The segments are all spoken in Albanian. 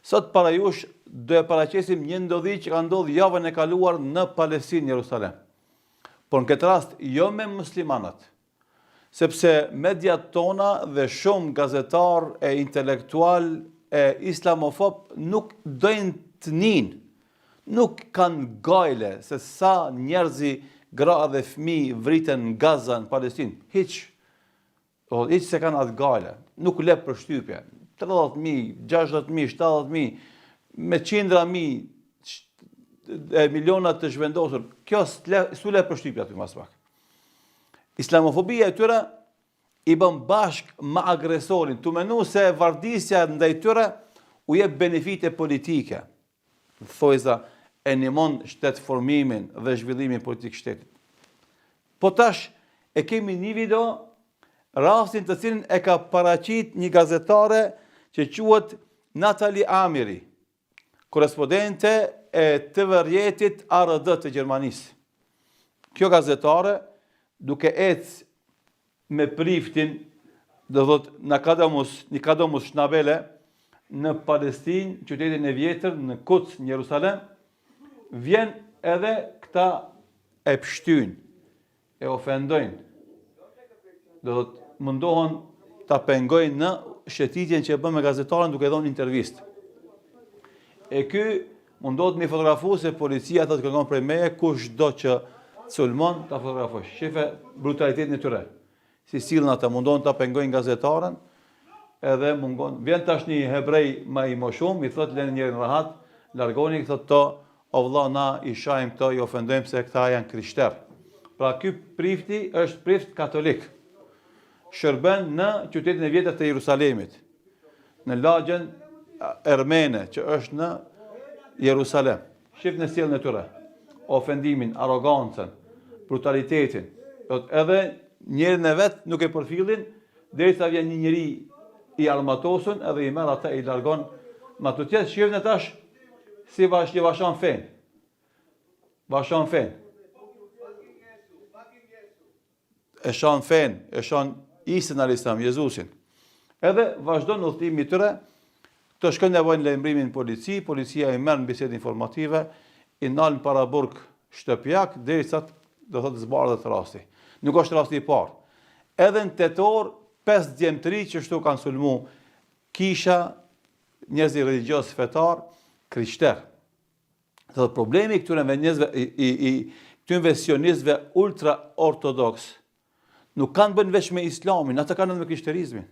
Sot para jush do e paraqesim një ndodhi që ka ndodhur javën e kaluar në Palestinë, Jerusalem. Por në këtë rast jo me muslimanat, sepse mediat tona dhe shumë gazetar e intelektual e islamofob nuk dojnë të nin, nuk kanë gajle se sa njerëzi, gra dhe fëmijë vriten në Gaza, në Palestinë. Hiç se kanë atë gajle, nuk le përshtypje. 30.000, 60.000, 70.000, me qindra mijë, miliona të zhvendosur. Kjo s'u le përshtypje aty mas pak. Islamofobia e tyre i bën bashk me agresorin, tu menu se vardisja ndaj tyre u jep benefite politike. Thojza e nimon shtetformimin dhe zhvillimin politik shtetit. Po tash e kemi një video, rastin të cilin e ka paraqit një gazetare që quhet Natalie Amiri, korespondente e TV-rjetit ARD të Gjermanisë. Kjo gazetare, duke ecë me priftin, do thot në Kadomus Shnabele, në Palestinë, qytetin e vjetër, në Quds, në Jerusalem, vjen edhe këta e pështyjnë, e ofendojnë. Do thot mundohen ta pengojnë në shëtitjen që e bën me gazetaren duke dhënë intervistë. E ky mundohet me fotografu se policia të kërkon prej meje kush do që sulmon ta fotografosh. Shefe brutalitetin e tyre. Si sillen ata, mundohen ta pengojnë gazetaren, edhe vjen tash një hebrej më i moshum, i thot lënë njërin rahat, largoni, thot to, o vëlla na i shajm këto, i ofendojmë se këta janë krishterë. Pra ky prifti është prift katolik. Shërben në qytetin e vjetër të Jerusalemit, në lagjen ermene që është në Jerusalem. Shif në sjelljen e tyre, ofendimin, arrogancën, brutalitetin. Edhe njerin e vet nuk e përfillin, derisa vjen një njeri i armatosur edhe i merr ata i largon ma të tjerë. Shifën e tash si vashan fen. Vashan fen. E shan fen, e shan Isën al-Islam, Jezusin. Edhe vazhdon udhëtimi i tyre, të shkojnë nevojnë lajmërimin polici, policia i merr në bisedë informative, i nalën para burg shtëpiak, derisa do thotë zbardhet rasti. Nuk është rasti i parë. Edhe në tetor 5 djemtëri që shtu kanë sulmu kisha, njerëz religjioz fetar, krishter. Thotë problemi i këtyre njerëzve këtyre sionistëve ultra ortodoks nuk kanë bën veç me islamin, ata kanë edhe me krishterizmin.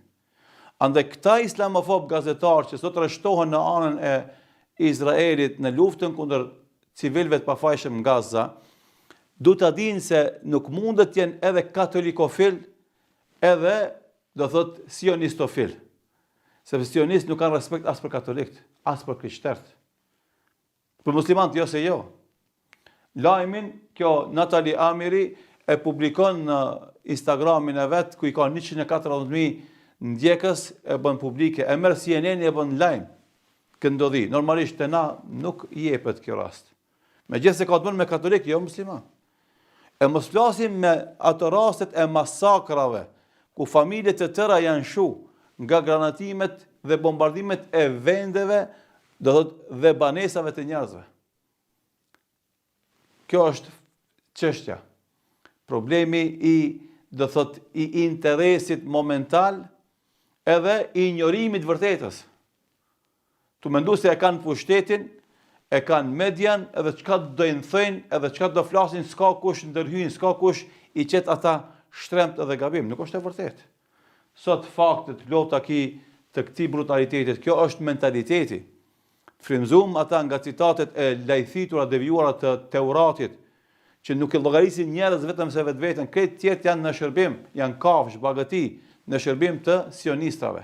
Andaj këta islamofob gazetarë që sot rreshtohen në anën e Izraelit në luftën kundër civilëve të pafajshëm në Gaza, du të dinë se nuk mundet të jenë edhe katolikofil, edhe do thot sionistofil. Sepse sionist nuk kanë respekt as për katolikët, as për krishterët. Për muslimanët jo se jo. Lajmin kjo Natalie Amiri e publikon në Instagramin e vet, ku i ka 114.000 ndjekës, e bën publike, e merr CNN e bën lajm këndodhi. Normalisht te na nuk i jepet kjo rast. Megjithëse ka të bënë me katolik, jo musliman. E mos flasim me ato rastet e masakrave, ku familjet e tëra janë shu nga granatimet dhe bombardimet e vendeve, do thot dhe banesave të njerëzve. Kjo është çështja. Problemi i interesit momental edhe i injorimit vërtetës. Tu mendu se e kanë pushtetin, e kanë median, edhe çka dojnë thënë, edhe çka do flasin, s'ka kush ndërhyjnë, s'ka kush i qet ata shtremt edhe gabim. Nuk është e vërtetë. Sot faktet plota të këtij brutalitetit, kjo është mentaliteti. Frymzum ata nga citatet e lajthitura devijuara të Teuratit, që nuk e llogarisin njerëz vetëm se vetveten, këtë tjerë janë në shërbim, janë kafsh, bagati, në shërbim të sionistave.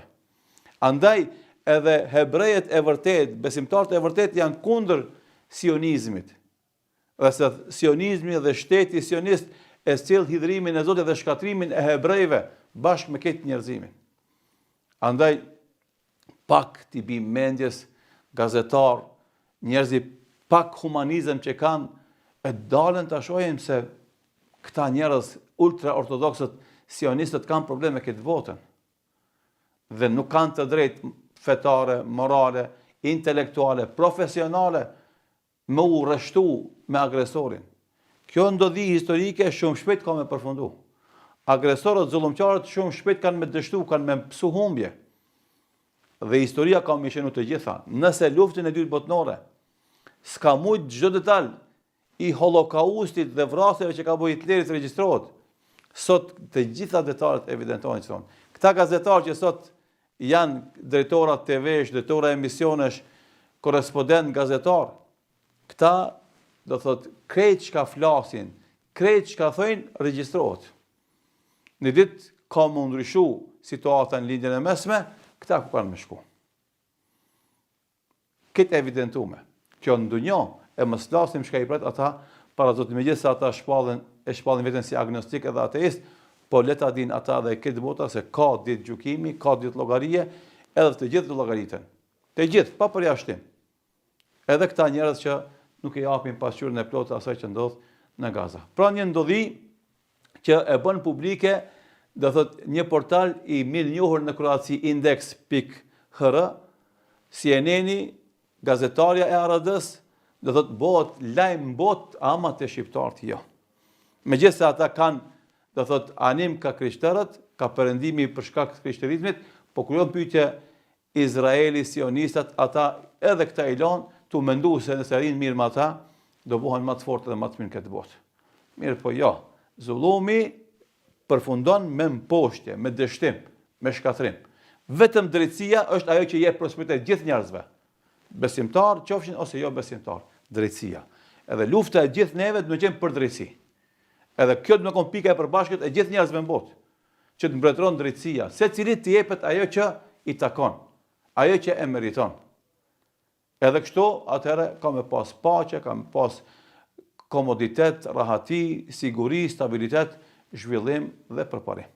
Andaj edhe hebrejet e vërtet, besimtarët e vërtet janë kundër sionizmit. Dhe se sionizmi dhe shteti sionist e sjell hidhrimin e Zotit dhe shkatrimin e hebrejve bashkë me këtë njerëzimin. Andaj pak t'i bim mendjes gazetar, njerëzi pak humanizëm që kanë, e dalën të shohim se këta njerëz ultra-ortodoksët sionistët kanë probleme këtë botën. Dhe nuk kanë të drejtë fetare, morale, intelektuale, profesionale, me u rreshtu me agresorin. Kjo ndodhi historike shumë shpejt ka me përfundu. Agresorët, zullumqarët shumë shpejt kanë me dështu, kanë me psu humbje. Dhe historia ka me shenu të gjitha. Nëse luftën e dytë botnore s'ka mujt çdo detaj i holokaustit dhe vrasjeve që ka bëjë Hitleri të regjistrohet, sot të gjitha detajet evidentojnë që thonë. Këta gazetarë që sot janë drejtora TV-sh, drejtora emisionesh, korespondent gazetar, këta do thot krejt çka flasin, krejt çka thojnë regjistrohet. Në ditë ka më ndryshu situata në lindjen e mesme, këta ku kanë me shku. Këtë evidentume. Kjo në dunjo, e mos flasim çka i pret ata para Zotit, megjithëse ata shpallin veten si agnostik edhe ateist, po leta din ata dhe këtë bota se ka ditë gjykimi, ka ditë llogarie, edhe të gjithë llogaritën. Të gjithë, pa përjashtim. Edhe këta njerëz që nuk i japin pasqyrën e plotë asaj që ndodh në Gaza. Pra një ndodhi që e bën publike, do thot një portal i mirë njohur në Kroaci, Index.hr, CNN-i, gazetarja e ARD-s, do thot bëhet lajm bot ama të shqiptarët jo. Megjithëse ata kanë, do thot, anim ka krishterët, ka perëndimi për shkak të krishterizmit, po krijon pyetje Izraeli, sionistat, ata edhe këta i lanë tu mendu se nëse rinë mirë me ata, do bëhen më të fortë dhe më të mirë këtë botë. Mirë po jo, zullumi përfundon me mposhtje, me dështim, me shkatrim. Vetëm drejtësia është ajo që jep prosperitet gjithë njerëzve. Besimtar, qofshin ose jo besimtar, drejtësia. Edhe lufta e gjithë neve do të qenë për drejtësi. Edhe kjo do të qenë pika e përbashkët e gjithë njerëzve në botë, që të mbretëron drejtësia, secilit të jepet ajo që i takon, ajo që e meriton. Edhe kështu, atëherë ka me pas paqe, ka me pas komoditet, rahati, siguri, stabilitet, zhvillim dhe përparim.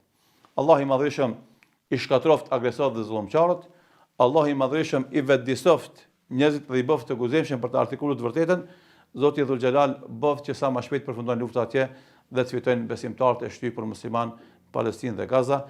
Allah i madhreshëm i shkatroft agresorët dhe zullumqarët, Allah i madhreshëm i vetëdijsoft njerëzit dhe i bëft të guzimshëm për të artikulluar të vërtetën, Zoti Dhul Xhelal bëft që sa më shpejt përfundojnë lufta atje dhe të fitojnë besimtarët e shtypur musliman Palestinë dhe Gaza.